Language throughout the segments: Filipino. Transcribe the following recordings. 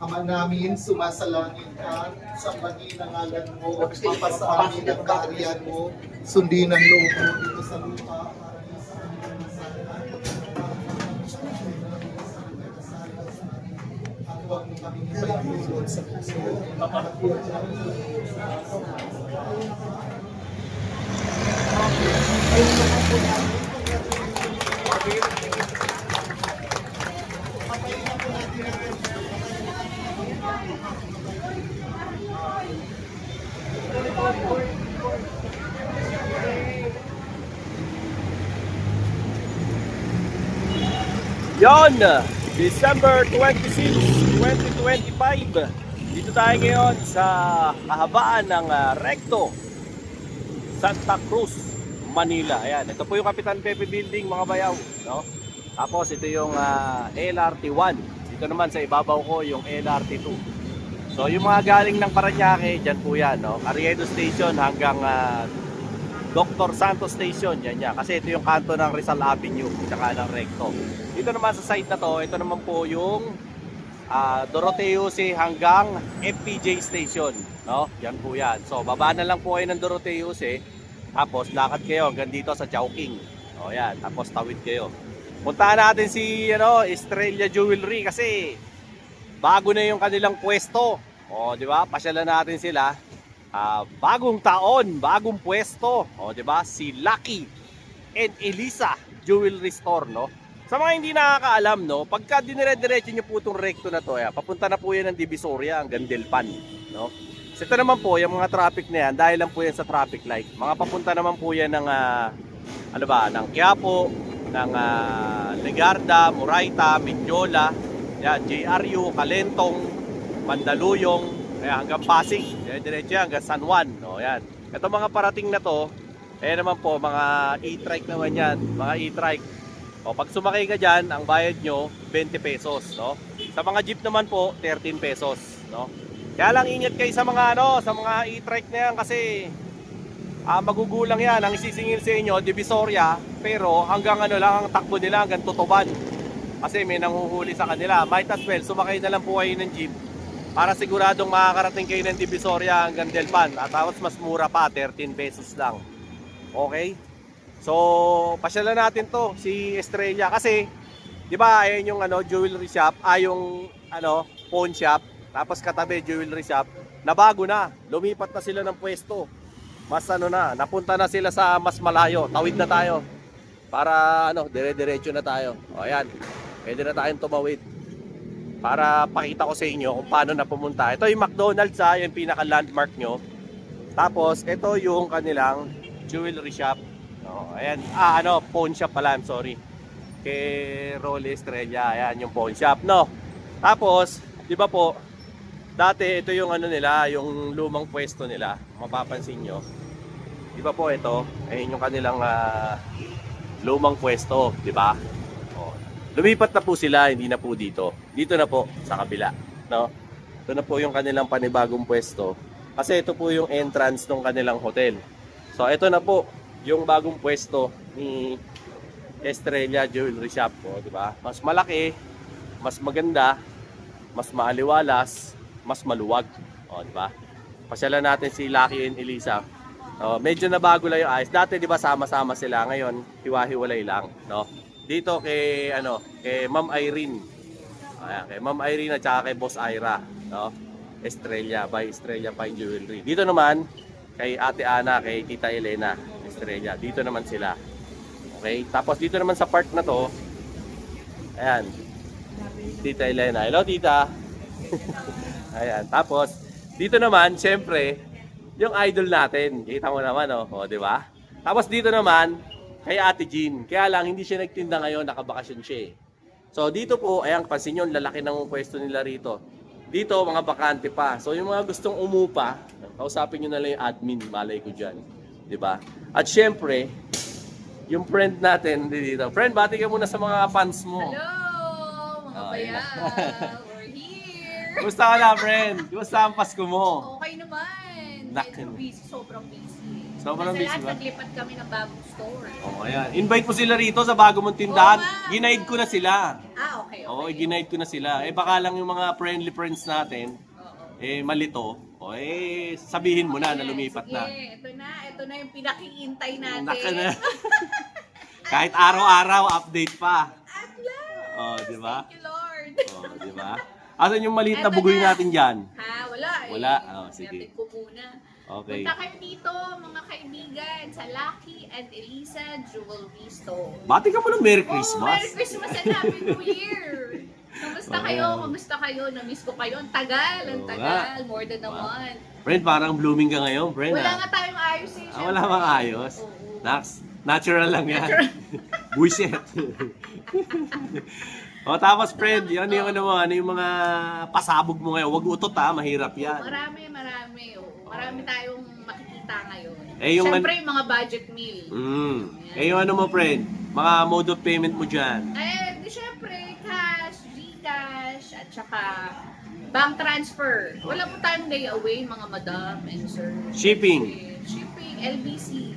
Ama namin, sumasalangit ka, sambahin ang ngalan mo, mapasa amin ang kaharian mo, sundin ang loob mo dito sa lupa, para sa aming nasaan. At huwag mo kaming ipaglulod sa puso. Yon, December 26, 2025. Dito tayo ngayon sa kahabaan ng Recto, Santa Cruz, Manila. Ayan, ito po yung Kapitan Pepe Building, mga bayaw, no? Tapos ito yung LRT1. Dito naman sa ibabaw ko yung LRT2. So yung mga galing ng Parañaque, dyan po yan, no? Arriedo Station hanggang Dr. Santos Station, yan yan. Kasi ito yung kanto ng Rizal Avenue, tsaka ng Recto. Dito naman sa side na to, ito naman po yung Doroteo C hanggang FPJ Station, no? Yan po yan. So baba na lang po kayo ng Doroteo C, tapos lakad kayo hanggang dito sa Chowking. O yan, tapos tawid kayo. Puntahan natin si Estrella Jewelry kasi bago na yung kanilang pwesto. O, di ba? Pasyalan natin sila. Bagong taon, bagong pwesto. O, di ba? Si Lucky and Elisa Jewelry Store, no? Sa mga hindi nakakaalam, no, pagka dinire-diretso nyo po itong recto na to, papunta na po yan ng Divisoria hanggang Delpan, no? So, ito naman po, yung mga traffic na yan, dahil lang po yan sa traffic light. Mga papunta naman po yan ng, ng Quiapo, ng Legarda, Murayta, Mindiola, yan, JRU, Calentong, Mandaluyong, hanggang Pasig, diretso yan, hanggang San Juan, no, yan. Ito mga parating na to, naman po, mga e-trike naman yan, mga e-trike. O, pag sumakay ka dyan, ang bayad nyo, 20 pesos, no? Sa mga jeep naman po, 13 pesos, no? Kaya lang ingat kayo sa mga, sa mga e-trike na yan kasi magugulang yan. Ang isisingil sa inyo, Divisoria, pero hanggang lang ang takbo nila, hanggang Tutuban. Kasi may nanghuhuli sa kanila. Might as well, sumakay na lang po kayo ng jeep para siguradong makakarating kayo ng Divisoria hanggang Delpan. At tapos mas mura pa, 13 pesos lang. Okay? So, pasyalan natin to si Estrella kasi 'di ba, ayun yung jewelry shop, yung pawn shop, tapos katabi jewelry shop, na bago na. Lumipat na sila ng pwesto. Mas napunta na sila sa mas malayo. Tawid na tayo. Para dire-diretso na tayo. O ayan. Pwede na tayong tumawid. Para pakita ko sa inyo kung paano na pumunta. Ito yung McDonald's, yung pinaka-landmark nyo. Tapos ito yung kanilang jewelry shop. No, ayan, pawn shop pala, I'm sorry. Kay Rolly Estrella, ayan yung pawn shop, no. Tapos, 'di ba po, dati ito yung nila, yung lumang pwesto nila, mapapansin nyo. 'Di ba po ito, ayun yung kanilang lumang pwesto, 'di ba? Oh. Lumipat na po sila, hindi na po dito. Dito na po sa kabila, no. Ito na po yung kanilang panibagong pwesto. Kasi ito po yung entrance ng kanilang hotel. So, ito na po yung bagong pwesto ni Estrella Jewelry Shop po, di ba? Mas malaki, mas maganda, mas maaliwalas, mas maluwag, di ba? Pasyalan natin si Lucky and Elisa. Medyo na bago lang yung ayos. Dati di ba sama-sama sila, ngayon hiwa-hiwalay lang, no? Dito kay kay Ma'am Irene. Ayan, kay Ma'am Irene at saka kay Boss Ira, no? Estrella by Estrella Fine Jewelry. Dito naman kay Ate Ana, kay Tita Elena Estrella. Dito naman sila. Okay? Tapos dito naman sa part na to, ayan, Tita Elena. Hello, Tita. Ayan. Tapos dito naman, syempre, yung idol natin. Kita mo naman, di ba? Tapos dito naman kay Ate Jean. Kaya lang hindi siya nagtinda ngayon, nakabakasyon siya. So dito po, ayan, pansin nyo, lalaki ng pwesto nila rito. Dito, mga bakante pa. So yung mga gustong umupa, kausapin nyo na lang yung admin, malay ko dyan. Diba? At syempre, yung friend natin dito. Friend, bati ka muna sa mga fans mo. Hello, mga bayaw. We're here. Kumusta ka na, friend? Kumusta ang Pasko mo? Okay naman. Nakin. Medyo busy, sobrang busy. Sobrang Sa busy lahat, ba? naglipat kami ng bagong store. Oo, ayan. Invite mo sila rito sa bago mong tindahan. Oo nga. Ginaid ko na sila. Okay. Oo, ginaid ko na sila. Baka lang yung mga friendly friends natin, Oo. malito. Sabihin mo na lumipat Sige, na. ito na yung pinakiintay natin. Naka na. Kahit araw-araw, update pa. At last! Oh, di ba? Thank you, Lord. Oh, di ba? Asan yung maliit na Eto bugoy na. natin dyan? Wala eh. Wala? Oh, sige. Natin ko muna. Okay. Punta kayo dito, mga kaibigan, sa Lucky and Elisa Jewelry Store. Bati ka mo ng Merry Oh, Christmas. Merry Christmas and Happy New Year! Kamusta kayo? Kamusta kayo? Na-miss ko kayo. Ang tagal, ang Oo tagal. nga. More than a month. Friend, parang blooming ka ngayon, friend. Wala ah. nga tayong ayos eh. Wala syempre. bang ayos? Oo. Nax, natural lang yan. Buisit. O tapos friend, ano yung mga pasabog mo ngayon? Huwag utot ha, mahirap yan. Marami. Oo. Marami tayong makikita ngayon. Yung Siyempre, yung mga budget meal. Yung ano mo friend, mga mode of payment mo dyan. Di syempre, cash, Gcash, at saka bank transfer. Wala po tayong layaway, mga madam and sir. Shipping. Shipping, LBC.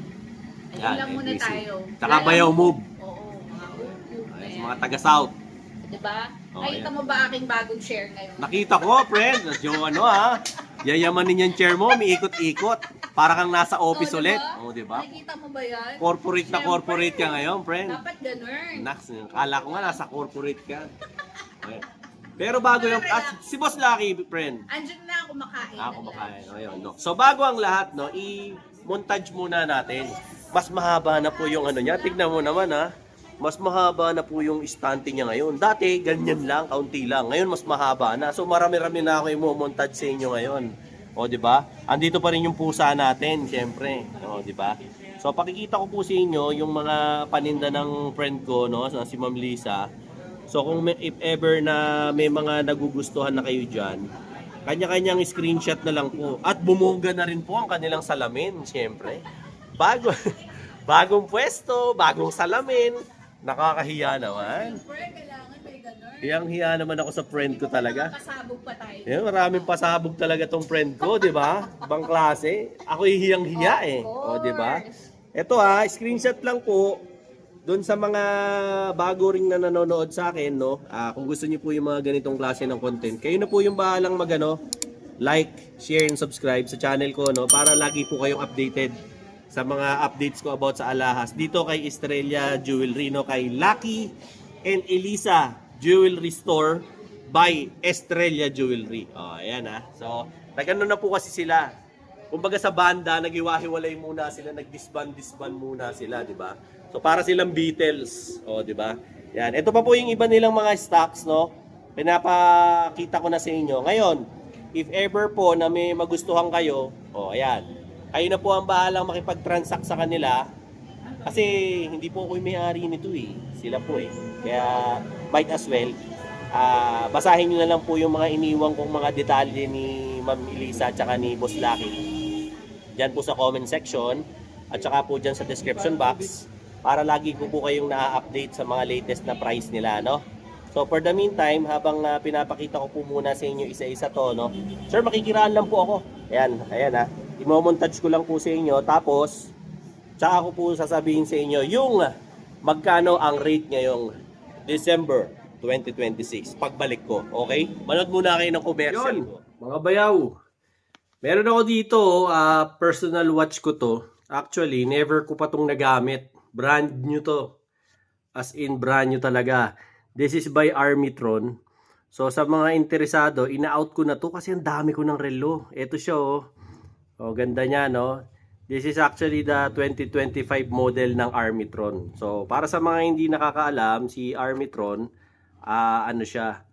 Ayun Yan, lang muna LBC. tayo. Tsaka bayaw move. Oo, mga move. Sa mga taga-south. Diba? Oh, Nakita yan. mo ba aking bagong share ngayon? Nakita ko, friend. Yung ano ha. Yayamanin yung chair mo, umiikot-ikot. Para kang nasa office Oh, ulit. diba? O, diba? Nakita mo ba yan? Corporate na Siyempre. corporate ka ngayon, friend. Dapat ganun. Nax, kala ko nga nasa corporate ka. Okay. Pero bago yung, si Boss Lucky, friend. Andiyan na ako kumakain. Ako makain. Ayun, no. So bago ang lahat, no, i-montage muna natin. Mas mahaba na po yung ano niya. Tignan mo naman ha. Mas mahaba na po yung istante niya ngayon. Dati, ganyan lang, kaunti lang. Ngayon, mas mahaba na. So marami-rami na ako i-montage sa inyo ngayon. O, di ba? Andito pa rin yung pusa natin, syempre. O, di ba? So pakikita ko po sa inyo yung mga paninda ng friend ko, no, si Ma'am Lisa. So kung if ever na may mga nagugustuhan na kayo dyan, kanya-kanyang screenshot na lang po. At bumongga na rin po ang kanilang salamin, siyempre. Bagong pwesto, bagong salamin. Nakakahiya naman. Siyempre, kailangan may ganun. Hiyang-hiya naman ako sa friend ko talaga. Pasabog pa tayo. Maraming pasabog talaga tong friend ko, di ba? Ibang klase. Ako hiyang-hiya eh. O, di ba? Ito screenshot lang po. Doon sa mga bago ring na nanonood sa akin, no? Kung gusto niyo po yung mga ganitong klase ng content, kayo na po yung bahalang like, share, and subscribe sa channel ko, no? Para lagi po kayong updated sa mga updates ko about sa alahas. Dito kay Estrella Jewelry, no? Kay Lucky and Elisa Jewelry Store by Estrella Jewelry. Ayan So, nagano na po kasi sila. Kumbaga sa banda, naghiwa-hiwalay muna sila, nag-disband muna sila, di ba? So para silang Beatles, di ba? Yan. Ito pa po yung iba nilang mga stocks, no? Pinapakita ko na sa inyo. Ngayon, if ever po na may magustuhan kayo, ayan. Kayo na po ang bahalang makipag-transact sa kanila. Kasi hindi po ako yung may-ari nito eh. Sila po eh. Kaya might as well, basahin nyo na lang po yung mga iniwang kong mga detalye ni Ma'am Elisa at saka ni Boss Lucky. Diyan po sa comment section at saka po dyan sa description box para lagi ko po kayong na-update sa mga latest na price nila, no? So for the meantime, habang pinapakita ko po muna sa inyo isa-isa to, no? Sir, makikiraan lang po ako. Ayan i-montage ko lang po sa inyo. Tapos, tsaka ko po sasabihin sa inyo yung magkano ang rate ngayong December 2026 pagbalik ko. Okay? Manood muna kayo ng commercial. Mga bayaw. Meron ako dito, personal watch ko to. Actually, never ko pa tong nagamit. Brand new to. As in, brand new talaga. This is by Armitron. So, sa mga interesado, ina-out ko na to kasi ang dami ko ng relo. Ito siya, ganda niya, no? This is actually the 2025 model ng Armitron. So, para sa mga hindi nakakaalam, si Armitron, ano siya,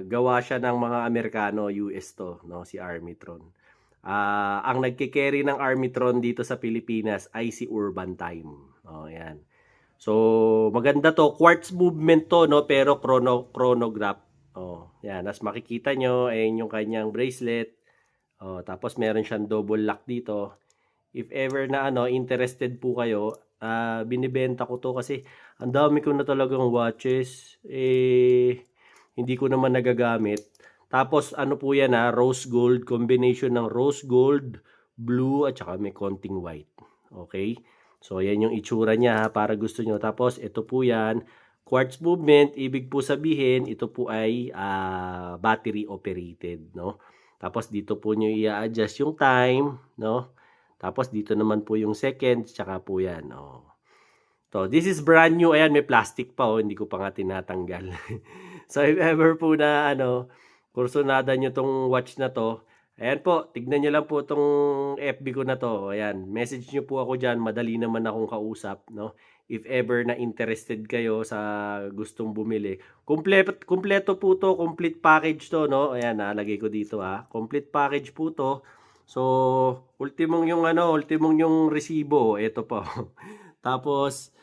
gawa siya ng mga Amerikano, US to, no? Si Armitron. Ang nagkikerry ng Armitron dito sa Pilipinas ay si Urban Time. Yan. So, maganda to. Quartz movement to, no? Pero chronograph. Yan. As makikita nyo, ayun yung kanyang bracelet. Tapos meron siyang double lock dito. If ever na interested po kayo, binibenta ko to kasi ang dami ko na talagang watches. Hindi ko naman nagagamit. Tapos ano po yan rose gold, combination ng rose gold, blue at saka may konting white. Okay? So, yan yung itsura niya para gusto nyo. Tapos, ito po yan. Quartz movement, ibig po sabihin, ito po ay battery operated, no? Tapos, dito po nyo i-adjust yung time, no? Tapos, dito naman po yung seconds, tsaka po yan, no? So, this is brand new. Ayan, may plastic pa, oh. Hindi ko pa nga tinatanggal. So, if ever po na, kursunada nyo tong watch na to, ayan po, tignan nyo lang po tong FB ko na to. Ayan, message nyo po ako dyan. Madali naman akong kausap, no? If ever na interested kayo sa gustong bumili. Kumpleto po to, complete package to, no? Ayan, nalagay ko dito, ha. Complete package po to. So, ultimong yung resibo, ito po. Tapos,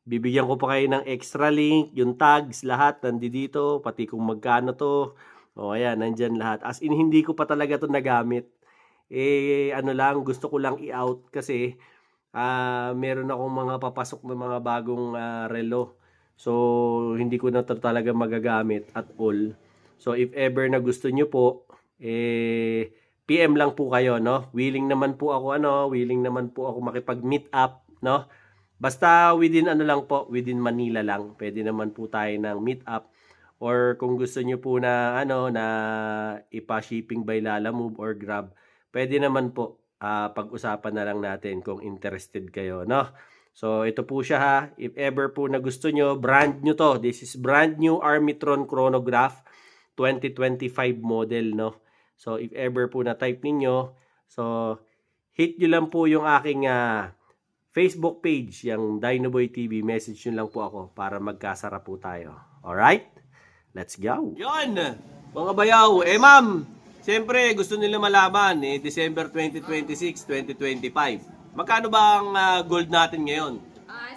bibigyan ko pa kayo ng extra link, yung tags, lahat nandito, pati kung magkano to. O, ayan, nandyan lahat. As in, hindi ko pa talaga to nagamit. Gusto ko lang i-out kasi meron akong mga papasok na mga bagong relo. So, hindi ko na to talaga magagamit at all. So, if ever na gusto nyo po, PM lang po kayo, no? Willing naman po ako makipag-meet up, no? Basta within within Manila lang. Pwede naman po tayo ng meet up. Or kung gusto nyo po na na ipa-shipping by Lalamove or Grab, pwede naman po pag-usapan na lang natin kung interested kayo, no? So ito po siya, ha. If ever po na gusto nyo, brand new to. This is brand new Armitron chronograph 2025 model, no? So if ever po na type ninyo, so hit nyo lang po yung aking Facebook page, yung Dinoboy TV. Message nyo lang po ako para magkasara po tayo. Alright? Let's go! Yun! Mga bayaw, ma'am, siyempre gusto nila malaman, December 2026, 2025. Magkano ba ang gold natin ngayon?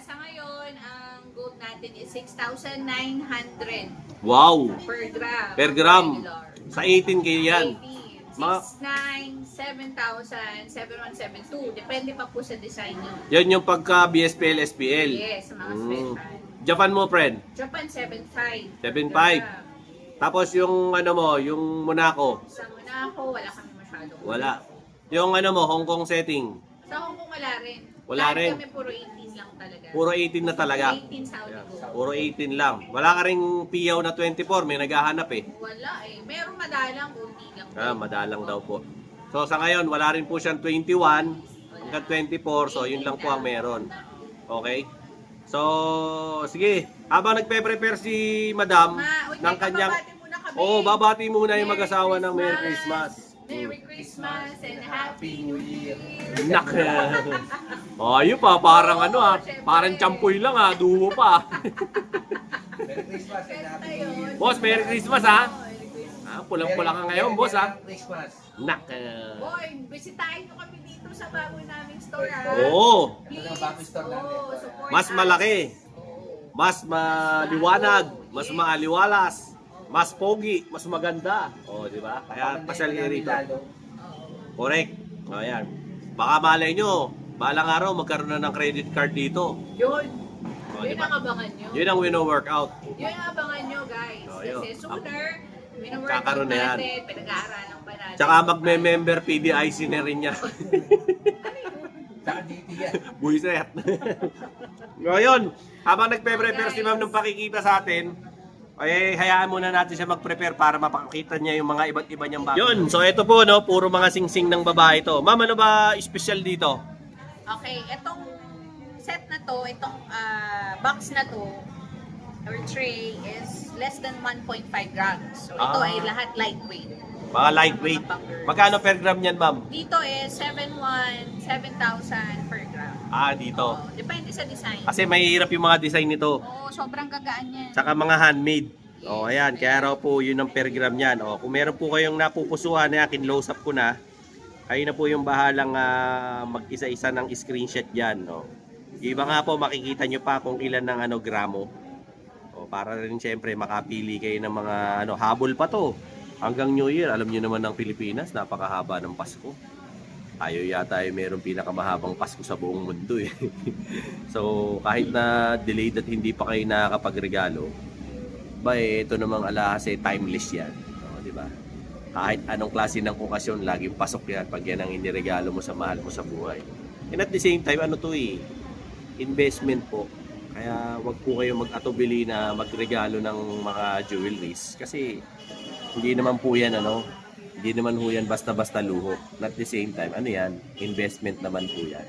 Sa ngayon, ang gold natin is 6,900 Wow! per gram. Per gram. Regular. Sa 18K yan. 18. 6,900, 7,000, 7,172. Depende pa po sa design nyo. Yan yung pagka BSPL, SPL. Yes, sa mga special. Japan mo, friend? Japan, 7,500. 7,500. Tapos yung yung Monaco? Sa Monaco, wala kami masyadong. Wala. Yung Hong Kong setting? Sa Hong Kong, wala rin. Wala rin. Kami puro 18 lang talaga. Puro 18 na talaga? 18 Saudi gold. Puro 18 lang. Wala ka ring piyaw na 24, may naghahanap Wala Meron madalang, kunti lang. Madalang daw po. So sa ngayon, wala rin po siyang 21 hanggang 24. So yun lang po ang meron. Okay? So, sige. Habang nagpe-prepare si Madam ng kanyang... babati muna yung mag-asawa ng Merry Christmas. Merry Christmas and Happy New Year. Nak. Ayun pa, parang parang champoy lang duo pa. Merry Christmas and Happy New Year. Boss, Merry Christmas pulang-pula ka ngayon, boss Christmas. Nak. Boy, bisitahin nyo kami dito sa bago naming store Oo. Please, Bago store namin. support Mas us. malaki. Mas maliwanag, mas maaliwalas, mas pogi, mas maganda. Di ba? Kaya pasyal kayo rito. Correct. Ayan. Baka malay nyo, balang araw magkaroon na ng credit card dito. Yun. Yun Diba? ang abangan nyo. Yun ang wino-workout. Yun ang abangan nyo, guys. Yun. Kasi sooner, wino-workout Kakaroon na yan. natin, pinag-aaralan pa natin. Tsaka magme-member PDIC na rin niya. Saka DT yan. Buiset. Ngayon, habang nagpe-prepare si ma'am ng pakikita sa atin, hayaan muna natin siya mag-prepare para mapakita niya yung mga iba't iba niyang bagay. Yun, so ito po, puro mga sing-sing ng babae to. Ma'am, ano ba special dito? Okay, itong set na to, itong box na to, or tray is less than 1.5 grams. So ito ay lahat lightweight. Mga lightweight. Magkano per gram yan, ma'am? Dito is 7,000 per gram. Dito. Depende sa design. Kasi mahirap yung mga design nito. Sobrang gagaan yan. Tsaka mga handmade. Ayan. Kaya raw po yun ang per gram yan. Kung meron po kayong napupusuhan, kinlose up ko na. Kayo na po yung bahalang mag-isa-isa ng screenshot dyan. Iba nga po, makikita nyo pa kung ilan ng gramo. Para rin siyempre makapili kayo ng mga habol pa to. Hanggang New Year, alam nyo naman ng Pilipinas, napakahaba ng Pasko. Tayo yata ay mayroong pinakamahabang Pasko sa buong mundo So kahit na delayed at hindi pa kayo nakakapagregalo, ito namang alahas timeless yan. Di ba? Kahit anong klase ng okasyon, laging pasok yan pag yan ang iniregalo mo sa mahal mo sa buhay. And at the same time, ano to eh, investment po. Kaya wag po kayo mag-atubili na magregalo ng mga jewelries. Kasi hindi naman po yan, hindi naman po yan basta-basta luho. And at the same time, investment naman po yan.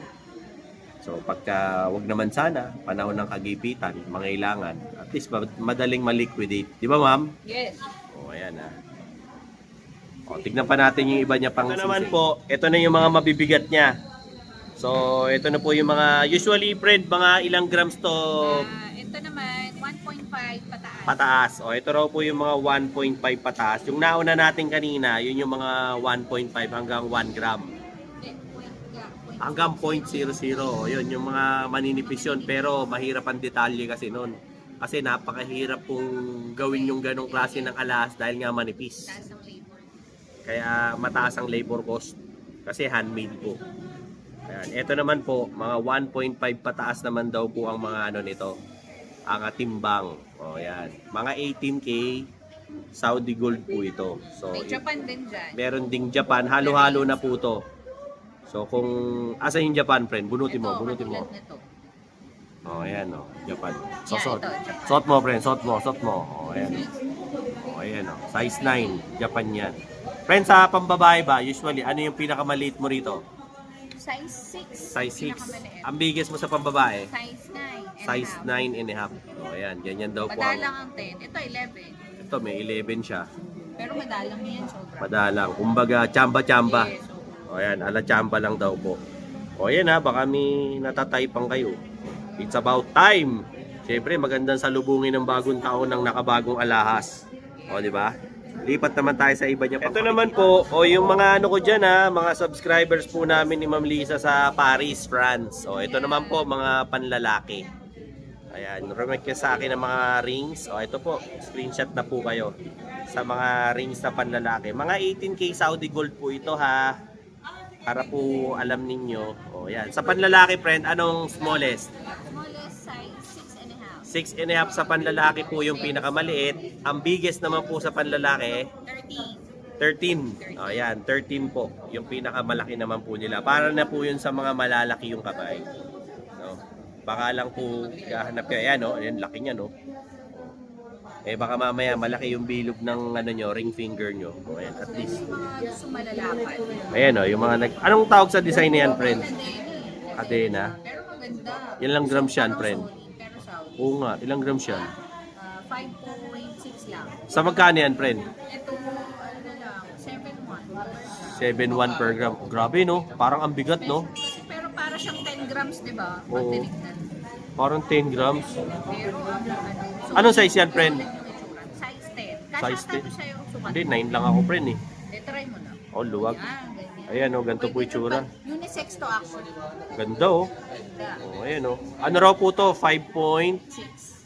So pagka wag naman sana, panahon ng kagipitan, mangailangan, at least madaling ma-liquidate. Di ba ma'am? Yes. O, ayan O, tignan pa natin yung iba niya pang ito naman po, ito na yung mga mabibigat niya. So, ito na po yung mga, usually, Fred, mga ilang grams to Ito naman, 1.5 pataas. pataas. O, ito raw po yung mga 1.5 pataas. Yung nauna natin kanina, yun yung mga 1.5 hanggang 1 gram. Hanggang 0.00. Yun, yung mga maninipis yun. Pero, mahirap ang detalye kasi nun. Kasi napakahirap pong gawin yung ganong klase ng alahas dahil nga manipis. Taas ang labor. Kaya mataas ang labor cost kasi handmade po. Ayan. Ito naman po, mga 1.5 pataas naman daw po ang mga nito. Ang timbang. O yan. Mga 18K Saudi gold po ito. So, May Japan din dyan. meron ding Japan. Halo-halo na po to. So kung asa yung Japan, friend, bunutin mo. katulad nito. O ayan Japan. So, Yan, suot. ito, Japan. Suot mo, friend. Suot mo. O ayan. O ayan Size 9. Japan yan. Friend, sa pambabae ba, usually, ano yung pinakamaliit mo rito? Size 6. Size 6. Pinakamaliit. Ang biggest mo sa pambabae? Size 9. Size 9 and a half. O ayan, ganyan daw po Madalang ang... ang 10. Ito 11. Ito, may 11 siya. Pero madalang yan sobra. Madalang. Kumbaga, chamba-chamba. Yes, O ayan, ala chamba lang daw po. O ayan baka may natataypang kayo. It's about time. Siyempre, magandang salubungin ng bagong taon ng nakabagong alahas. O, di ba? Lipat naman tayo sa iba niya. Ito naman po, yung mga ko dyan mga subscribers po namin ni Ma'am Lisa sa Paris, France. O, ito naman po, mga panlalaki. Ayan, request sa akin ng mga rings. O, ito po, screenshot na po kayo sa mga rings na panlalaki. Mga 18K Saudi gold po ito para po alam ninyo. O, yan. Sa panlalaki, friend, anong smallest? Smallest size 6 and a half. 6 and a half sa panlalaki po yung pinakamaliit. Ang biggest naman po sa panlalaki, 13. 13. O, yan, 13 po. Yung pinakamalaki naman po nila. Para na po yun sa mga malalaki yung kamay. No? Baka lang po gahanap kayo. Ayan, ayan, laki niya, no? Baka mamaya malaki yung bilog ng ring finger nyo. O, ayan, at least. Yung mga gusto malalapan. Ayan, yung mga anong tawag sa design na yan, friend? Cadena. Cadena. Pero maganda. Yan lang grams yan, Parang friend. Sony, pero Saudi. Oo nga, ilang grams yan? 5.6 lang. Sa magkano yan, friend? Ito, ano na lang, 7.1. 7.1 per gram. Grabe, no? Parang ang bigat, no? Pero para siyang 10 grams, di ba? Oo. Pag tinignan. Parang 10 grams. Pero Anong size yan, friend? Size 10. Size Kasi 10? sa'yo sukat. Hindi, 9 lang ako, friend, eh. Try mo na. Oh, luwag. Yan, ganyan. Ayan, oh, ganito po itsura. Unisex to actually. Ganda, oh. Ganda. Oh, ayan, oh. Ano raw po to? 5.6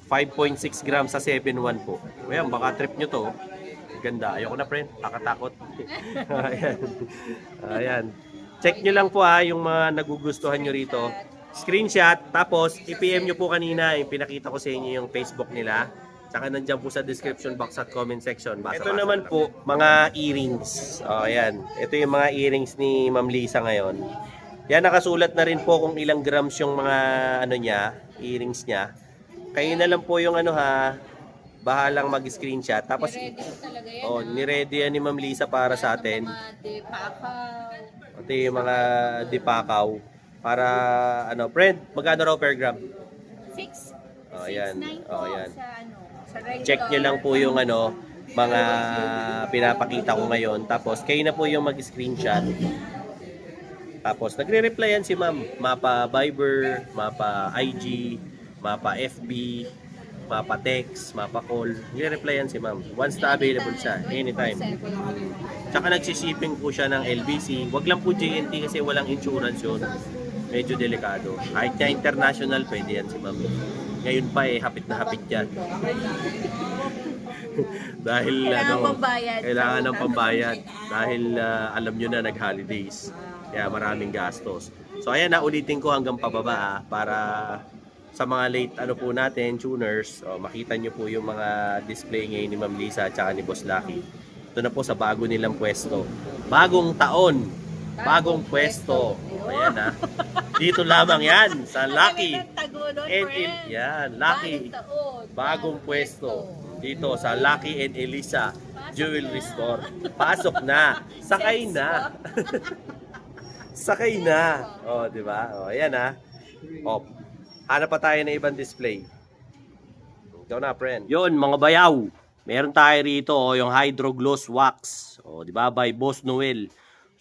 6. grams sa 7.1 po. Ayan, baka trip nyo to. Ganda. Ayoko na, friend. Nakatakot. Ayan. Ayan. Check nyo lang po yung mga nagugustuhan nyo rito. Screenshot. Tapos, i-PM nyo po kanina. Yung pinakita ko sa inyo yung Facebook nila. Tsaka nandiyan po sa description box at comment section. Ito naman po, mga earrings. O, ayan. Ito yung mga earrings ni Ma'am Lisa ngayon. Yan, nakasulat na rin po kung ilang grams yung mga earrings niya. Kayo na lang po yung bahalang mag-screenshot. Tapos, Ready ko talaga yan. niready yan ni Ma'am Lisa para sa atin. Mga depakaw. Ito yung mga dipakaw. Para, friend, magkano raw per gram? 6. Oh, ayan. 6.9 po Oh, ayan. sa sa regular. Check nyo lang po yung mga pinapakita ko ngayon. Tapos, kayo na po yung mag-screenshot. Tapos, nagre-replyan si ma'am. Mapa Viber, mapa IG, mapa FB, mapa text, mapa call. Nagre-replyan si ma'am. Once na available siya, anytime. 24/7. Tsaka nagsishipping po siya ng LBC. Wag lang po JNT kasi walang insurance yun. Medyo delikado. Kahit niya international, pwede yan si ma'am. Ngayon pa hapit na hapit yan. Dahil Kailangan pambayad. kailangan ng pambayad. Dahil alam nyo na nag-holidays. Kaya maraming gastos. So ayan, ulitin ko hanggang pababa para sa mga late po natin, tuners, makita nyo po yung mga display ngayon ni Ma'am Lisa at saka ni Boss Lucky. Ito na po sa bago nilang pwesto. Bagong taon, bagong pwesto. Ayan ha. Dito lamang yan sa Lucky. Yan, Lucky. Bagong pwesto. Dito sa Lucky and Elisa Jewelry Store. Pasok na. Sakay na. Sakay na. Oh, di ba? Oh, ayan ha. Oh, hanap pa tayo ng ibang display. Ikaw na, friend. Yun, mga bayaw. Meron tayo rito, oh, yung Hydro Gloss Wax. Oh, di ba? By Boss Noel.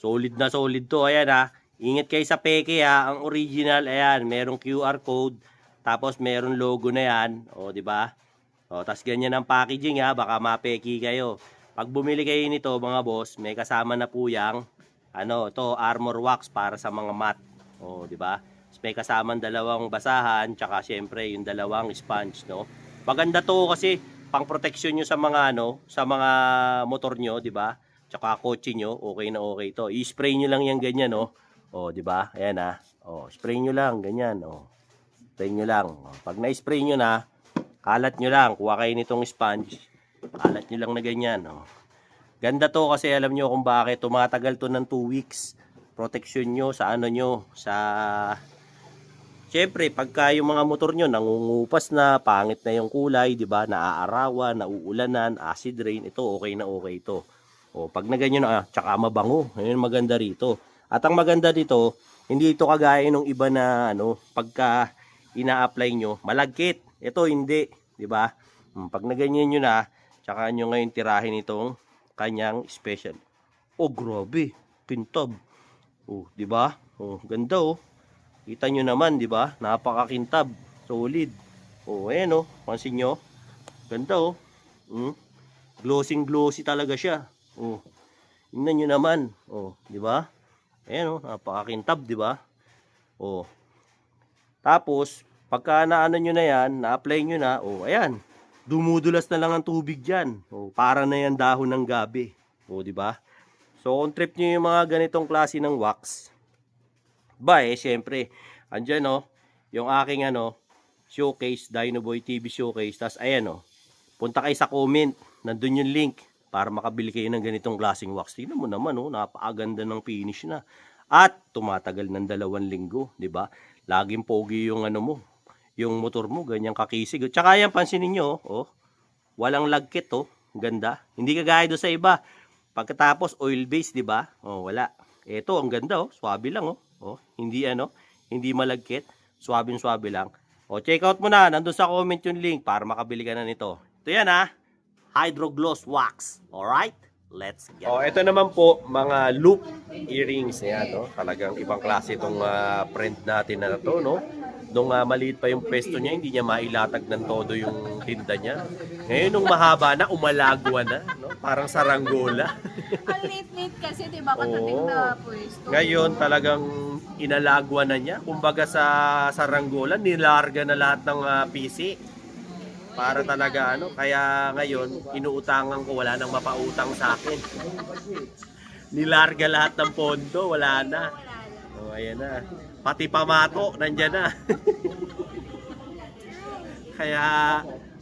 Solid na solid to. Ayan ha. Ingat kayo sa peke ha. Ang original, ayan, merong QR code. Tapos meron logo na yan. Oh, di ba? Oh, tas ganyan ang packaging ha. Baka mapeki kayo. Pag bumili kayo nito, mga boss, may kasama na po yang to armor wax para sa mga mat. Oh, di ba? May kasamang dalawang basahan, tsaka syempre yung dalawang sponge, no? Maganda to kasi pang protection nyo sa mga sa mga motor nyo, di ba? Tsaka kotse nyo, okay na okay to. I-spray nyo lang yan ganyan, no? Oh, di ba? Ayan ha. Oh, spray nyo lang ganyan, oh. Spray nyo lang. Oh, pag na-spray nyo na, kalat nyo lang, kuha kayo nitong sponge. Kalat nyo lang na ganyan, oh. Ganda to kasi alam nyo kung bakit tumatagal to ng 2 weeks. Protection nyo sa sa siyempre, pagka yung mga motor nyo nangungupas na, pangit na yung kulay, di ba? Naaarawan, nauulanan, acid rain, ito okay na okay ito. O, pag na ganyan na, tsaka mabango. Ayun maganda rito. At ang maganda dito, hindi ito kagaya ng iba na pagka ina-apply nyo, malagkit. Ito hindi, di ba? Pag na ganyan nyo na, tsaka nyo ngayon tirahin itong kanyang special. Oh, grabe, kintab. Oh, di ba? Oh, ganda oh. Kita nyo naman, di ba? Napakakintab. Solid. Oh, ayan oh. Pansin nyo. Ganda oh. Glossy talaga siya. Oh. Tingnan nyo naman. Oh, di ba? Ayan oh. Napakakintab, di ba? Oh. Tapos, pagka naano nyo na yan, na-apply nyo na, oh, ayan. Dumudulas na lang ang tubig dyan. Oh, para na yan dahon ng gabi. Oh, di ba? So, kung trip nyo yung mga ganitong klase ng wax, syempre, andyan yung aking showcase, Dinoboy TV showcase. Tas ayan punta kayo sa comment, nandun yung link para makabili kayo ng ganitong klaseng wax. Tingnan mo naman napakaganda ng finish na. At tumatagal ng 2 linggo, di ba? Laging pogi yung yung motor mo, ganyang kakisig. Tsaka yan, pansinin nyo, walang lagkit ganda. Hindi kagaya do sa iba. Pagkatapos oil base, di ba? Wala. Ito, ang ganda swabe lang hindi malagkit, swabing-swabe lang. Check out mo na, nandun sa comment yung link para makabili ka na nito. Ito yan Hydro Gloss Wax. Alright? Let's get it. Ito naman po, mga loop earrings. Ayan, talagang ibang klase itong print natin na ito, Nung maliit pa yung pwesto niya, hindi niya mailatag ng todo yung tinda niya. Ngayon, nung mahaba na, umalagwa na. Parang saranggola. Ang late kasi, di ba, katating na pwesto. Ngayon, talagang inalagwa na niya. Kumbaga sa saranggola, nilarga na lahat ng PC. Para talaga, kaya ngayon, inuutangan ko, wala nang mapautang sa akin. Nilarga lahat ng pondo, wala na. Ayan na. Pati pamato, nandyan na. Kaya,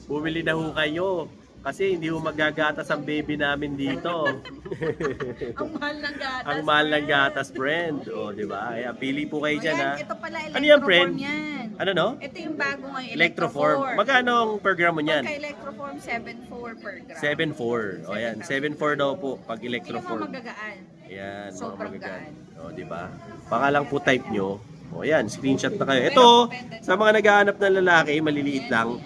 bumili na ho kayo. Kasi hindi ho magagatas ang baby namin dito. Ang mahal ng gatas. Ang mahal ng gatas, friend. O, di ba? Kaya, pili po kayo dyan, Ito pala, Ano yan, friend? yan. Ano, Ito yung bago ngayon, Electroform. Magkano ang per gram mo niyan? Pagka Electroform, 7.4 per gram. 7.4. O, yan. 7.4 daw po pag Hindi naman Electroform. magagaan. Ayan, mga Sobrang magagaan. gaan. O, di ba? Pangalang po type nyo. O, ayan, screenshot na kayo. Ito, sa mga naghahanap ng lalaki, maliliit lang.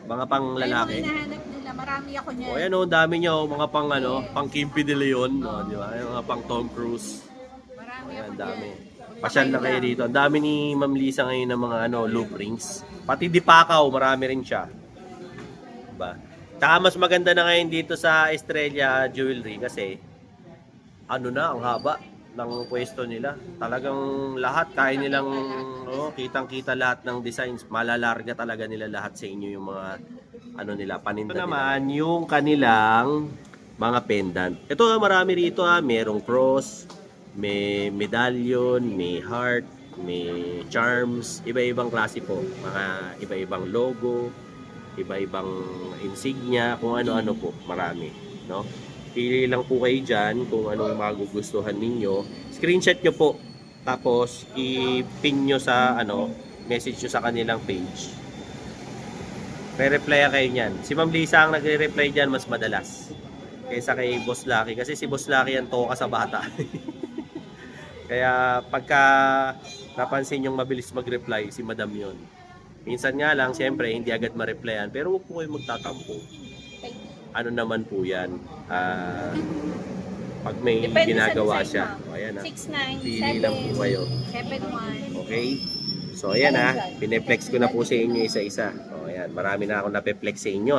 Mga pang lalaki. Ayun, hinahanap nila. Marami ako niyan. O, ayan o, dami nyo. Mga pang pang Kimpi de Leon. O, di ba? Yung mga pang Tom Cruise. Marami Ayan, ako dami. niyan. Pasyal na kayo dito. Ang dami ni Ma'am Lisa ngayon ng mga loop rings. Pati Dipakaw, marami rin siya. Diba? Tsaka mas maganda na ngayon dito sa Estrella Jewelry kasi ang haba ng pwesto nila. Talagang lahat, kaya nilang kitang-kita lahat ng designs. Malalarga talaga nila lahat sa inyo yung mga nila, paninda nila. Naman yung kanilang mga pendant. Ito marami rito merong cross, may medallion, may heart, may charms, iba-ibang klase po. Mga iba-ibang logo, iba-ibang insignia, kung ano-ano po, marami, Pili lang po kayo dyan kung anong magugustuhan ninyo. Screenshot nyo po. Tapos, i-pin nyo sa, message nyo sa kanilang page. Re-reply kayo niyan. Si Ma'am Lisa ang nagre-reply dyan mas madalas. Kaysa kay Boss Lucky. Kasi si Boss Lucky ang toka sa bata. Kaya pagka napansin yung mabilis mag-reply, si Madam yon. Minsan nga lang, siyempre, hindi agad ma-replyan. Pero huwag po kayo magtatampo. Ano naman po yan? Pag may Depende ginagawa sa design, siya. ma'am. O, ayan 6'9", Pili lang po kayo. 7'1". Okay? So, ayan pineplex ko na po sa inyo isa-isa. O, ayan. Marami na akong napeplex sa inyo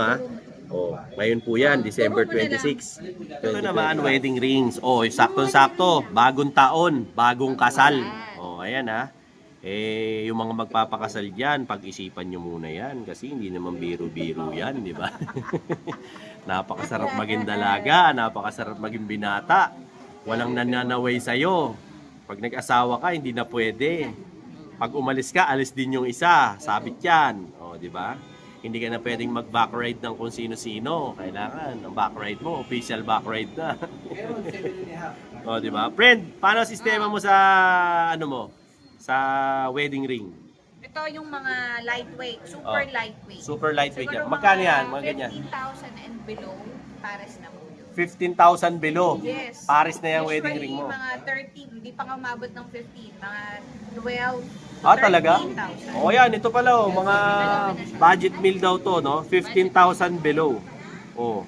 O, ngayon po yan, December 26. Ito naman, wedding rings. O, sakto-sakto. Bagong taon, bagong kasal. O, ayan yung mga magpapakasal dyan, pag-isipan nyo muna yan. Kasi hindi naman biro-biro yan, di ba? Napakasarap maging dalaga, napakasarap maging binata. Walang nananaway sa'yo. Pag nag-asawa ka, hindi na pwede. Pag umalis ka, alis din yung isa. Sabit yan. O, di ba? Hindi ka na pwedeng mag-backride ng kung sino-sino. Kailangan, ang backride mo, official backride na. O, di ba? Friend, paano sistema mo sa, sa wedding ring? Ito yung mga lightweight, super lightweight. Super lightweight Siguro yan. Magkano yan? Mga ganyan. 15,000 and below, pares na po yun. 15,000 below. Yes. Paris na yung wedding ring mo. Usually, mga 13, hindi pa nga umabot ng 15, mga 12 to Talaga? 13,000. O yan, ito pala mga budget meal daw to, no? 15,000 below. O.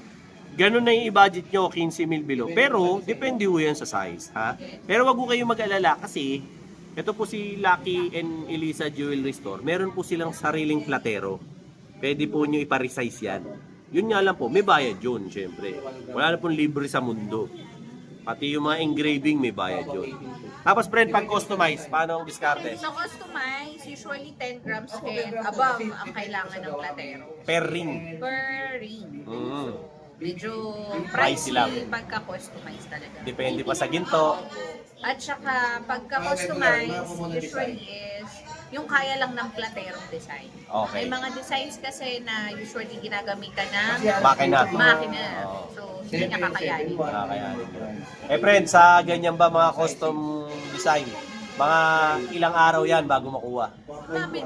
Ganun na yung i-budget nyo, 15 mil below. Pero, depende ho yan sa size, ha? Pero wag ho kayong mag-alala kasi ito po si Lucky and Elisa Jewelry Store. Meron po silang sariling platero. Pwede po nyo ipa-resize yan. Yun nga lang po, may bayad yun, syempre. Wala na pong libre sa mundo. Pati yung mga engraving, may bayad yun. Tapos friend, pag customize, paano ang diskarte? Sa customize, usually 10 grams and above ang kailangan ng platero. Per ring. Per ring. Medyo Pricey pricey lang. pagka-customize talaga. Depende pa sa ginto. At saka pagka-customize, usually is yung kaya lang ng platerong design. Okay. May mga designs kasi na usually ginagamitan ng Makina. Oo. So, hindi niya kakayanin. Kakayanin yun. Friend, sa ganyan ba mga custom design? Mga ilang araw yan bago makuha?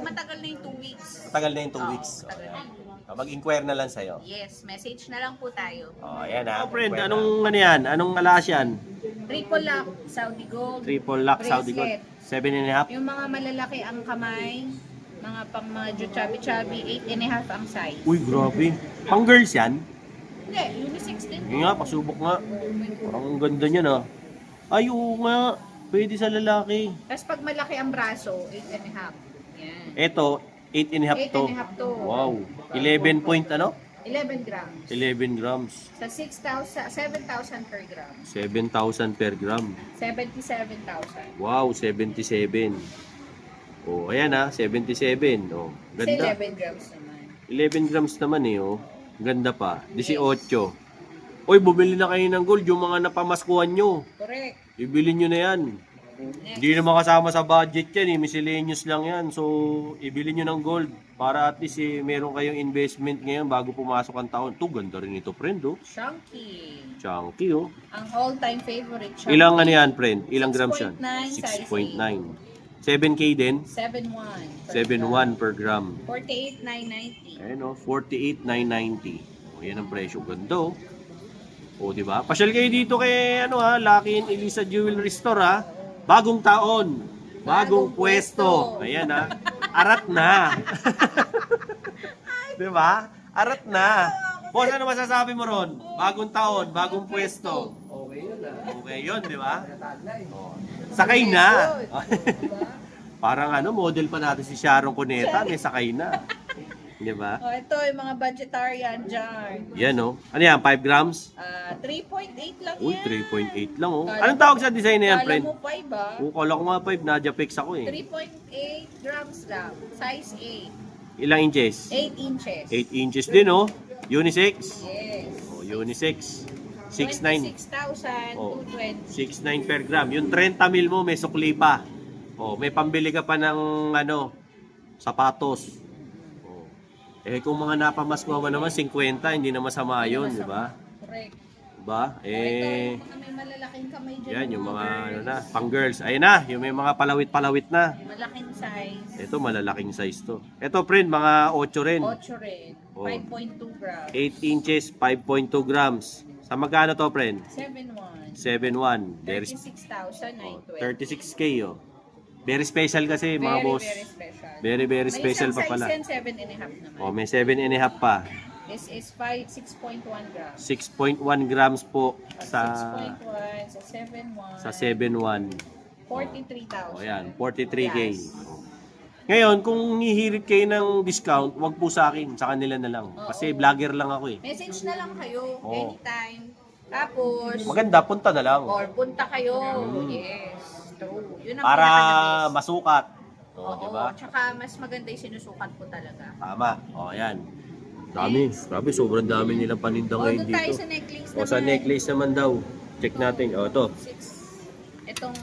Matagal na yung 2 weeks. Matagal na yung 2 weeks. Matagal na yun. Mag-inquire na lang sa'yo. Yes, message na lang po tayo. Ayan friend, anong yan? Anong alas yan? Triple lock, Saudi Gold. Triple lock, Saudi Gold. Bracelet. 7.5? Yung mga malalaki ang kamay, mga pang mga chubby-chubby, 8.5 ang size. Uy, grabe. Pang girls yan? Hindi, unisex din. Yung nga, pasubok nga. Parang ang ganda niya na. Ay, oo nga. Pwede sa lalaki. Tapos pag malaki ang braso, 8.5. Yan. Eto, 8.5 to. 8.5 to. Wow. 11 point 11 grams. 11 grams. Sa 7,000 per gram. 7,000 per gram. 77,000. Wow, 77. Oh, ayan 77. Oh, Sa ganda. 11 grams naman. 11 grams naman Ganda pa. 18. Oy, bumili na kayo ng gold yung mga napamaskuhan nyo. Correct. Ibili nyo na yan. Hindi naman kasama sa budget yan miscellaneous lang yan. So, ibili nyo ng gold para at least meron kayong investment ngayon bago pumasok ang taon. Ito, ganda rin ito, friend, Chunky. Chunky, Ang all-time favorite. Chunky. Ilang yan, friend? Ilang grams yan? 6.9 6.9. 7K din? 7.1. 7.1 per gram. 48,990. Ayun 48,990. Yan ang presyo. Ganda di ba? Pasyal kayo dito kay Lucky and Elisa Jewelry Store Bagong taon, bagong pwesto. Ayan Arat na. 'Di ba? Arat na. Boss, ano masasabi mo ron? Bagong taon, bagong pwesto. Okay yun Okay 'yun, 'di ba? Taglay. Sakay na. Parang model pa natin si Sharon Cuneta, may sakay na. 'Di ba? Ito yung mga budgetarian dyan. Yan Ano yan, 5 grams? 3.8 lang Uy, yan. 3.8 lang Anong tawag sa design na yan, Kala friend? mo 5 Kala ko nga 5, Nadia Pix ako 3.8 grams lang. Size 8. Ilang inches? 8 inches. 8 inches din Unisex? Yes. Unisex. 6.9. 26,220. 6.9 per gram. Yung 30 mil mo, may sukli pa. May pambili ka pa ng sapatos. Kung mga napamasko naman 50, hindi na masama yun, di ba? Correct. Diba? Ito, yung mga may malalaking kamay dyan. Yan, yung mga girls. ano na, pang girls. Ayun na, yung may mga palawit-palawit na. Malaking size. Ito, malalaking size to. Ito, friend, mga 8 rin. 8 rin. Oh. 5.2 grams. 8 inches, 5.2 grams. Sa magkano to, friend? 7.1. 7.1. There's 36,920. 36K, oh. Very special kasi, mga boss. Very special. Very, very May special isang pa pala. size yan, 7.5 naman. Oh, may 7.5 pa. This is 6.1 grams. 6.1 grams po sa 6.1 sa 7.1. sa 7.1. 43,000. O yan, 43K. Yes. Ngayon, kung hihirit kayo ng discount, wag po sa akin, sa kanila na lang. Kasi vlogger lang ako eh. Message na lang kayo Oo. anytime. Tapos, Maganda, punta na lang. or punta kayo. Yes. True. Yun ang Para pinaka-the-best. masukat. O, Oo, di ba? tsaka mas maganda yung sinusukat po talaga. Tama. O, yan. Dami. Grabe, sobrang dami nilang paninda O, ngayon doon tayo dito. sa necklace O, sa necklace naman daw. Check natin. O, ito. Itong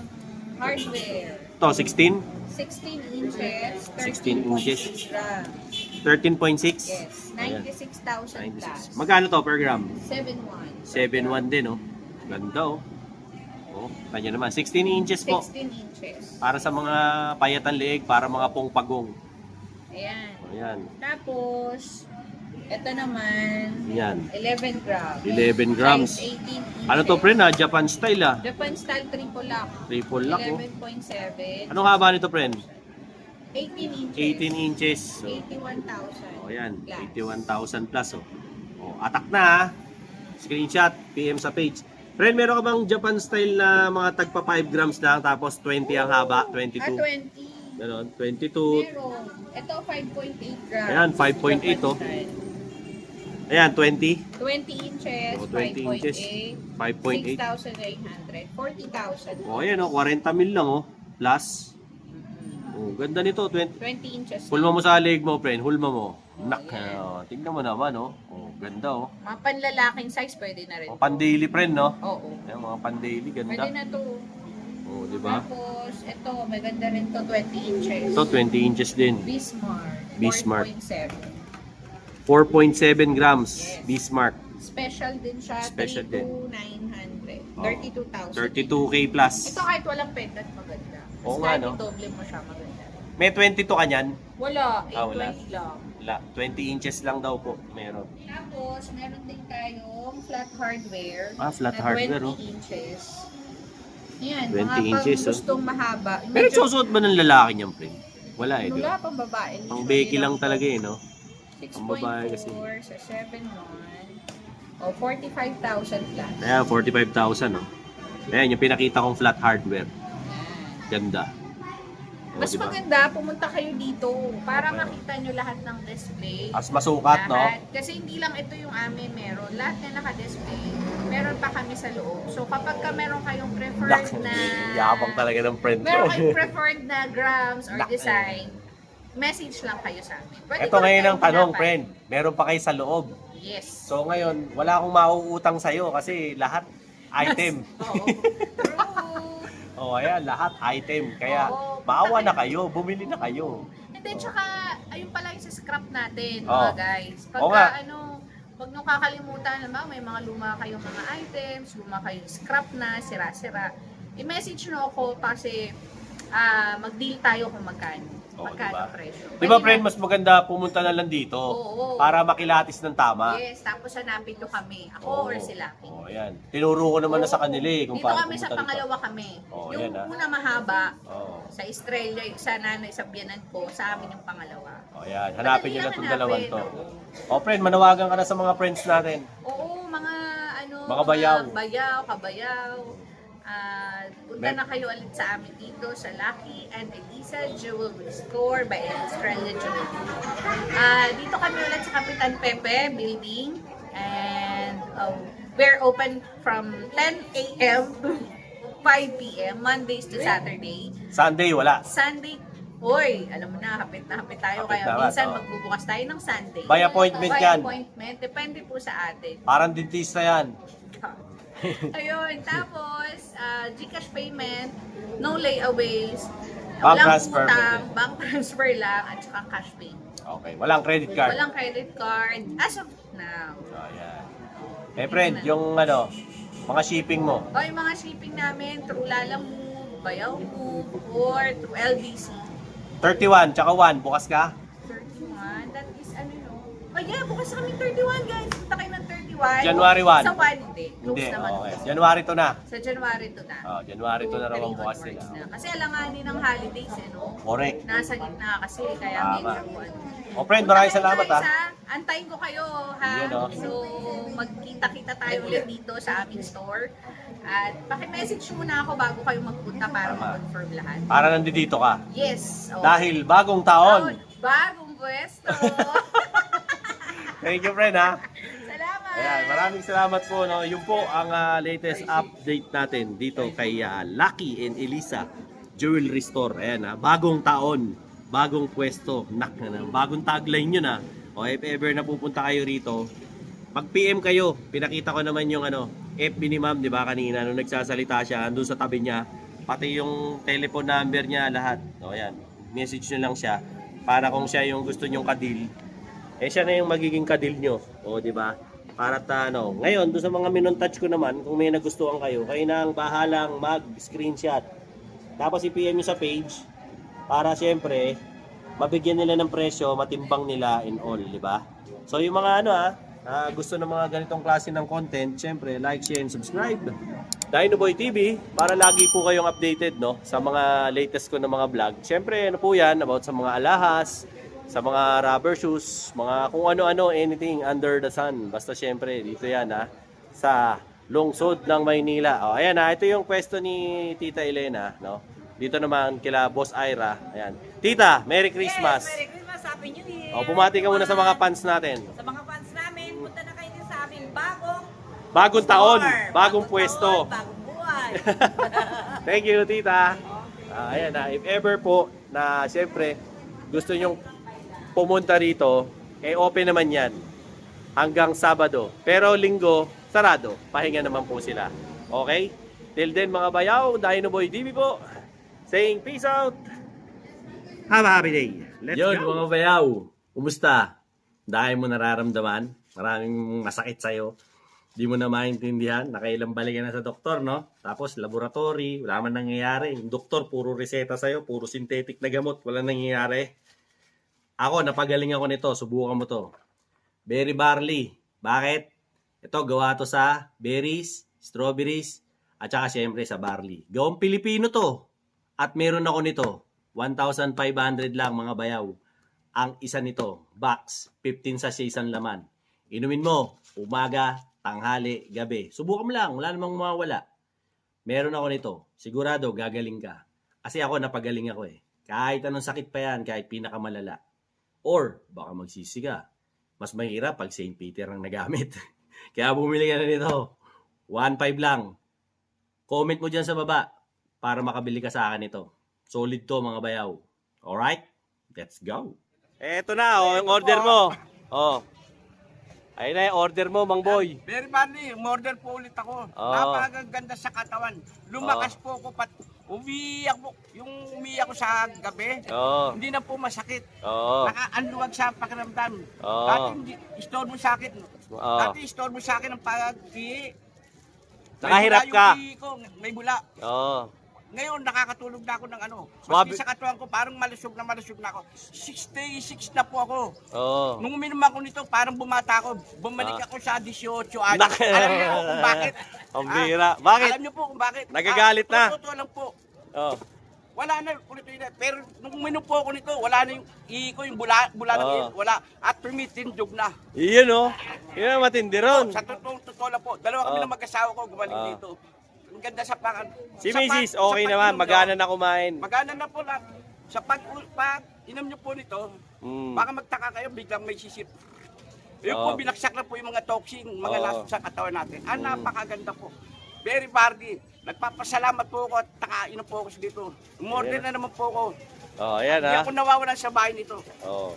hardware. Ito, 16? 16 inches. 16 inches. 13.6 grams. 13.6? Yes. 96,000 plus. Magkano to per gram? 7.1. 7.1 din, oh. Ganda, oh. Oh, kanya naman. 16 inches po. 16 inches. Para sa mga payatan leeg, para mga pongpagong. Ayan. O, yan. Tapos, ito naman, Yan. 11 grams. 11 grams. Size 18 inches. Ano to, friend, ah? Japan style, ah. Japan style triple lock. Triple lock, oh. 11.7. Anong haba nito, friend? 18 inches. 18 inches. So, 81,000. oh, yan. Plus. 81,000 plus, oh. Oh, atak na, ah. Screenshot, PM sa page. Friend, meron ka bang Japan style na mga tagpa 5 grams lang, tapos 20 ang haba, 22? 20. Ganon, 22. Meron. Ito 5.8 grams. Ayan, 5.8, oh. Japan style. Ayan, 20. 20 inches, Oh, 20 inches. 5.8. 5.8. 6,800. 40,000. Oh, ayan, oh. 40 mil lang, oh. Plus. Oh, ganda nito. 20. 20 inches. Hulma mo sa leg mo, friend. Hulma mo. Nak. yeah. Oh, tingnan mo naman, oh. Oh, ganda, oh. Mga panlalaking size pwede na rin. Oh, pan-daily, friend, no? Oo. Ayan, mga pan-daily. Ganda. Pwede na to. Oh, di ba? Tapos, ito, maganda rin to, 20 inches. Ito, 20 inches din. Bismarck. Bismarck. 4.7. 4.7 grams. Yes. Bismarck. Special din siya, Special din. 32,900. Oh. 32,000. 32K plus. Ito kahit walang pendant, maganda. Oo Mas nga, kahit no? i-doble mo siya, maganda. May 22 ka niyan? Wala, 820 wala. lang. Wala. 20 inches lang daw po. Meron. Tapos, meron din tayong flat hardware. Ah, flat na hardware, 20 oh. inches. Ayan, 20 mga inches, pang gustong mahaba. Pero susuot ba ng lalaki niyan, friend? Wala eh. di Wala ba? pang babae. Pang Becky lang talaga eh, no? 6.4 Ang babae kasi. sa 7.1. O, 45,000 plus. Ayan, 45,000, no? Ayan, yung pinakita kong flat hardware. Ayan. Ganda. O, Mas diba? maganda, pumunta kayo dito para makita nyo lahat ng display. As masukat, no? Lahat. Kasi hindi lang ito yung amin meron. Lahat na naka-display. Meron pa kami sa loob. So kapag ka meron kayong preferred na... Yabang talaga ng friend ko. Meron kayong preferred na grams or Lak- design, message lang kayo sa amin. Pwede Ito ko rin ngayon kayong ang tanong, hanapan. friend. Meron pa kayo sa loob. Yes. So ngayon, wala akong mauutang sa'yo kasi lahat item. Oo. True. Oh, ayan, lahat item. Kaya, Oo, maawa punta na kayo, bumili na kayo. Hindi, tsaka, ayun pala yung sa scrap natin, Oo. mga guys. Oo nga. Pagka, wag nyo kakalimutan, naman, may mga luma kayong mga items, luma kayong scrap na, sira-sira. I-message nyo ako kasi mag-deal tayo kung magkano. Oo, Magkano diba? presyo. Di ba, Pwede friend, na- mas maganda pumunta na lang dito Oo. para makilatis ng tama. Yes, tapos hanapin nyo kami. Ako Oo. or si Lucky. Oh, ayan. Tinuro ko naman na sa kanila eh kung Dito paano kami sa pumunta pangalawa kami. Oo, Yung yan, ah. una mahaba, Oo. sa Estrella, sa nanay, sa biyanan ko, sa amin yung pangalawa. Oh, ayan. Hanapin nyo na itong dalawan to. Hanapin, Oh, friend, manawagan ka na sa mga friends natin. Oo, mga Mga bayaw. kabayaw. Punta na kayo ulit sa amin dito sa Lucky and Elisa Jewelry Store by Estrella Jewelry. Dito kami ulit sa Kapitan Pepe Building and we're open from 10 a.m. to 5 p.m. Mondays to Saturday. Sunday, wala. Sunday, hoy, alam mo na, hapit tayo. Hapit Kaya na, minsan oo. magbubukas tayo ng Sunday. By appointment By yan. appointment, depende po sa atin. Parang dentista yan. Ayun, tapos, GCash payment, no layaways, Bank walang transfer utang, pwede. bank transfer lang, at saka cash pay. Okay, walang credit card. Walang credit card, as of now. Oh, ayan. Eh, friend, yung ano, mga shipping mo. O, yung mga shipping namin, through Lala Move, Bayaw Move, or through LBC. 31, tsaka 1, bukas ka? 31, that is ano no? Oh yeah, bukas kami 31 guys. Punta kayo ng 31. January 1. Sa 1 hindi. Close Hindi, naman. okay. January 2 na. Sa January 2 na. Oh, January 2 na raw ang 2, 3 bukas onwards nila. na. Kasi alanganin ng holidays eh, no? Correct. Nasa gitna kasi, kaya Tama. medyo ano. O, friend, Punta maraming kayo, salamat, guys, ha? Antayin ko kayo, ha? Yun, oh. So, magkita-kita tayo ulit dito sa aming store. At paki-message muna ako bago kayo magpunta para Tama. mag-confirm lahat. Para nandito ka. Yes. Oh. Dahil bagong taon. Bagong pwesto. Thank you, friend, ha? Salamat. Ayan, maraming salamat po. No? Yun po ang latest update natin dito kay Lucky and Elisa Jewelry Store. Ayan, bagong taon, bagong pwesto. Bagong tagline yun. O if ever napupunta kayo rito, pag-PM kayo, pinakita ko naman yung FB ni ma'am, di ba kanina, nung nagsasalita siya, andun sa tabi niya, pati yung telephone number niya, lahat. O ayan, message nyo lang siya, para kung siya yung gusto nyong kadil, eh siya na yung magiging kadil nyo. O di ba? Para ngayon, doon sa mga minon-touch ko naman, kung may nagustuhan kayo na ang bahalang mag-screenshot. Tapos i-PM nyo sa page, para siyempre, mabigyan nila ng presyo, matimbang nila in all, di ba? So yung mga gusto ng mga ganitong klase ng content, syempre like, share, and subscribe. Dinoboy TV para lagi po kayong updated sa mga latest ko ng mga vlog. Syempre po yan about sa mga alahas, sa mga rubber shoes, mga kung ano-ano, anything under the sun. Basta syempre dito yan sa lungsod ng Maynila. O ayan ito yung pwesto ni Tita Elena, Dito naman kila Boss Ira. Ayan. Tita, Merry Christmas. Yes, Merry Christmas, Happy New Year. O bumati ka muna sa mga fans natin. Sa mga fans namin, punta na kayo din sa aming Bagong taon, store. bagong pwesto. Taon, bagong buhay. Thank you, Tita. Ayan if ever po na siyempre gusto nyong pumunta rito, open naman yan hanggang Sabado. Pero Linggo, sarado. Pahinga naman po sila. Okay? Till then mga bayaw, Dinoboy TV po. Saying peace out. Have a happy day. Let's go. Mga bayaw, kumusta? Dahil mo nararamdaman, maraming masakit sa'yo. Di mo na maintindihan, nakailang balik ka na sa doktor, no? Tapos laboratory, wala man nangyayari. Yung doktor, puro reseta sa'yo, puro synthetic na gamot, wala nangyayari. Ako, napagaling ako nito, subukan mo to. Berry barley. Bakit? Ito, gawa to sa berries, strawberries, at saka syempre sa barley. Gawang Pilipino to. At meron ako nito, 1,500 lang mga bayaw. Ang isa nito, box, 15 sachets ang laman. Inumin mo, umaga, tanghali, gabi. Subukan mo lang, wala namang mawawala. Meron ako nito, sigurado gagaling ka. Kasi ako, napagaling ako eh. Kahit anong sakit pa yan, kahit pinakamalala. Or, baka magsisi ka. Mas mahirap pag St. Peter ang nagamit. Kaya bumili ka na nito. 1,500 lang. Comment mo dyan sa baba para makabili ka sa akin ito. Solid to mga bayaw. Alright? Let's go. Eto na, yung order mo. Ayun na yung order mo, Mang Boy. Very badly, umorder po ulit ako. Oo. Napakaganda sa katawan. Lumakas po ako umiyak po. Yung umiyak ko sa gabi, Oo. hindi na po masakit. Oo. Nakaanluwag sa pakiramdam. Oo. Dati store mo sa akin. Oo. Dati store mo sa akin ang pag-ihi. Nakahirap May bula ka. yung ihi ko, may bula. Oo. Ngayon, nakakatulog na ako ng Swabe. Maski sa katawan ko, parang malusog na ako. 66 na po ako. Oo. Nung uminom ako nito, parang bumata ako. Bumalik ako sa 18 anos. Nak- Alam niyo po kung bakit? Ang bira. Bakit? Alam niyo po kung bakit? Nagagalit na. Totoo lang po. Oo. Wala na ulit. Pero nung uminom po ako nito, wala na yung ihi ko, yung bula ng ihi. Wala. At tumitindog na. Iyon Yun ang matindi ron. Sa totoo lang po. Dalawa kami ng mag-asawa ko gumaling dito. Ang ganda sa pangan. Si Mrs. okay naman, magana na kumain. Magana na po lang. Sa pag inom niyo po nito, baka magtaka kayo, biglang may sisip. Yung po, binaksak na po yung mga toxin, mga laso sa katawan natin. Napakaganda po. Very barley. Nagpapasalamat po ako at nakainom po ako dito. Umorder na naman po ako. Ayan Hindi ako nawawalan sa bahay nito.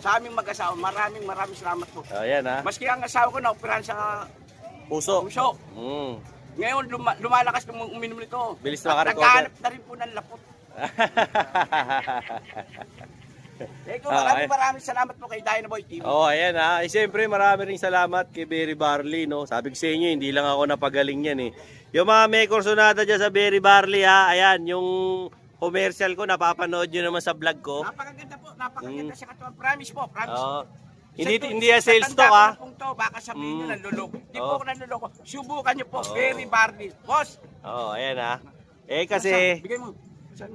Sa aming mag-asawa. Maraming salamat po. Ayan Maski ang asawa ko na-operahan sa puso. Ngayon, lumalakas nung uminom nito. Bilis At makarecover. naghahanap na rin po ng lapot. Maraming salamat po kay Dynaboy TV. Oh, ayan ha. Siyempre, marami ring salamat kay Berry Barley, no? Sabi ko sa inyo, hindi lang ako napagaling yan, eh. Yung mga may kursonada dyan sa Berry Barley, ha? Ayan, yung commercial ko, napapanood nyo naman sa vlog ko. Napakaganda po, napakaganda sa katawan. Promise po, promise. Oo. Hindi yan sales talk, ha? Baka sabihin nyo nanluloko. Hindi po Oo. ako nanluloko. Subukan nyo po, Berry Barley. Boss! Oo, ayan ha. Kasi, Bigay mo.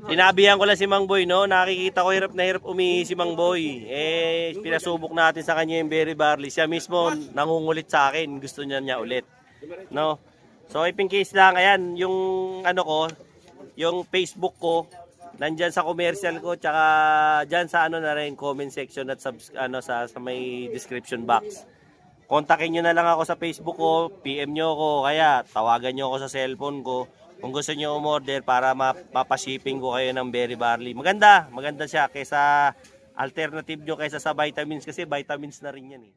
sinabihan ko lang si Mang Boy, no? Nakikita ko hirap na hirap umihi si Mang Boy. Pinasubok natin sa kanya yung Berry Barley. Siya mismo nangungulit sa akin. Gusto niya ulit. No? So, in case lang, ayan, yung ano ko, yung Facebook ko, nandyan sa commercial ko, tsaka dyan sa ano na rin, comment section at sa may description box. Kontakin nyo na lang ako sa Facebook ko, PM nyo ako, kaya tawagan nyo ako sa cellphone ko. Kung gusto nyo umorder para mapashipping ko kayo ng Berry Barley. Maganda siya kaysa alternative nyo kaysa sa vitamins kasi vitamins na rin yan eh.